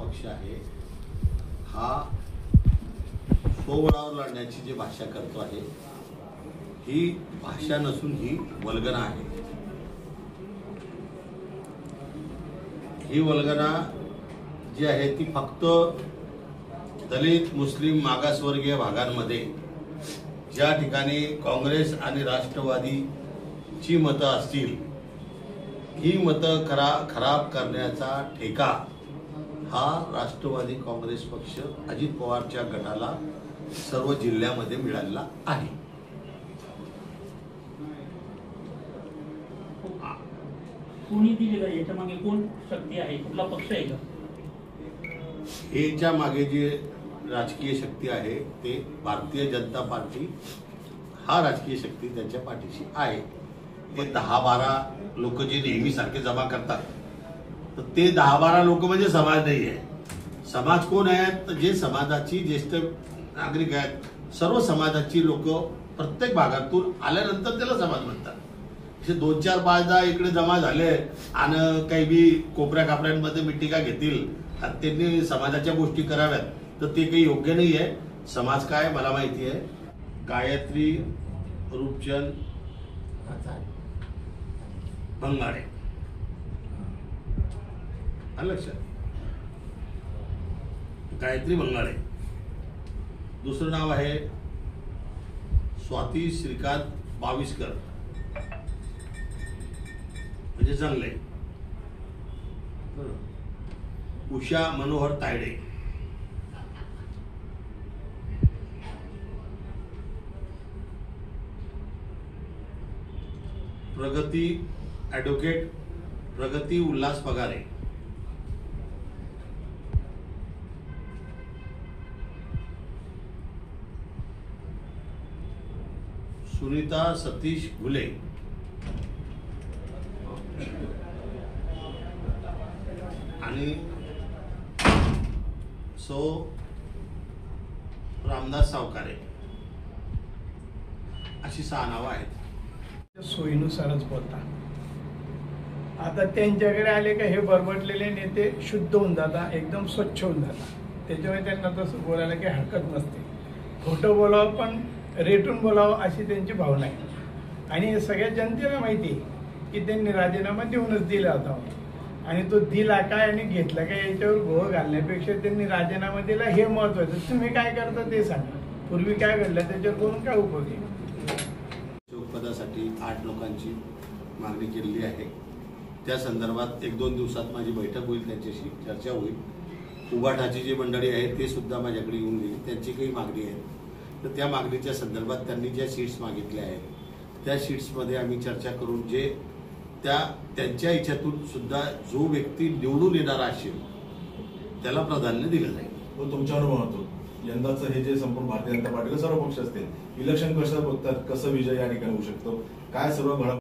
पक्ष आहे हा स्वबळावर लढण्याची जी भाषा करतो आहे ही भाषा नसून ही वल्गना आहे। ही वल्गना जी आहे ती फक्त दलित मुस्लिम मागासवर्गीय भागांमध्ये ज्या ठिकाणी काँग्रेस आणि राष्ट्रवादीची मतं असतील ही मतं खराब करण्याचा ठेका हा राष्ट्रवादी काँग्रेस पक्ष अजित पवारच्या गटाला सर्व जिल्ह्यामध्ये मिळालेला आहे। कोणी दिलेलं आहे याच्या मागे कोण शक्ती आहे, कुठला पक्ष आहे का? याच्या मागे जी राजकीय शक्ती आहे ते भारतीय जनता पार्टी हा राजकीय शक्ती त्यांच्या पाठीशी आहे। ते 10-12 लोक जे नेहमी सारखे जमा करतात तर ते 10-12 लोक म्हणजे समाज नाही आहे। समाज कोण आहेत? जे समाजाची ज्येष्ठ नागरिक आहेत, सर्व समाजाची लोक प्रत्येक भागातून आल्यानंतर त्याला समाज म्हणतात। असे 2-4-5 इकडे जमा झाले आणि काही बी कोपऱ्या कापऱ्यांमध्ये मिटिंगा घेतील आणि त्यांनी समाजाच्या गोष्टी कराव्यात तर ते काही योग्य नाही आहे। समाज काय मला माहिती आहे। गायत्री रूपचंद भंगारे लक्षात, गायत्री भंगारे। दुसरं नाव आहे स्वाती श्रीकांत बाविस्कर म्हणजे जंगले। उषा मनोहर तायडे, प्रगती ॲडव्होकेट प्रगती उल्हास पगारे, सुनीता सतीश घुले, आणि सो रामदास सावकारे अशी 6 नावं आहेत। सोयीनुसारच बोलता। आता त्यांच्याकडे आले का हे बरबटलेले नेते शुद्ध होऊन जातात, एकदम स्वच्छ होऊन जातात। त्याच्यामुळे त्यांना तसं बोलायला काही हरकत नसते। खोटं बोलावं पण रेटून बोलावं अशी त्यांची भावना आहे। आणि सगळ्या जनतेला माहिती आहे की त्यांनी राजीनामा देऊनच दिला होता आणि तो दिला काय आणि घेतला काय याच्यावर घोळ घालण्यापेक्षा त्यांनी राजीनामा दिला हे महत्वाचं। तुम्ही काय करता ते सांगा, पूर्वी काय घडलं त्याच्यावर बोलून काय उपयोग आहे? पदासाठी 8 लोकांची मागणी केलेली आहे। त्या संदर्भात 1-2 दिवसात माझी बैठक होईल, त्यांच्याशी चर्चा होईल। उबाठाची जी मंडळी आहे ते सुद्धा माझ्याकडे येऊन गेली, त्यांची काही मागणी आहे तर त्या मागणीच्या संदर्भात त्यांनी ज्या शीट्स मागितल्या आहेत त्या शीट्समध्ये आम्ही चर्चा करून जे त्यांच्या इच्छातून सुद्धा जो व्यक्ती निवडून येणारा असेल त्याला प्राधान्य दिलं जाईल। तुमच्या अनुभवातून यंदाचं हे जे संपूर्ण भारतीय जनता पार्टीला सर्व पक्ष असतील इलेक्शन कसं बघतात, कसं विजय या ठिकाणी होऊ शकतो, काय सर्व घडा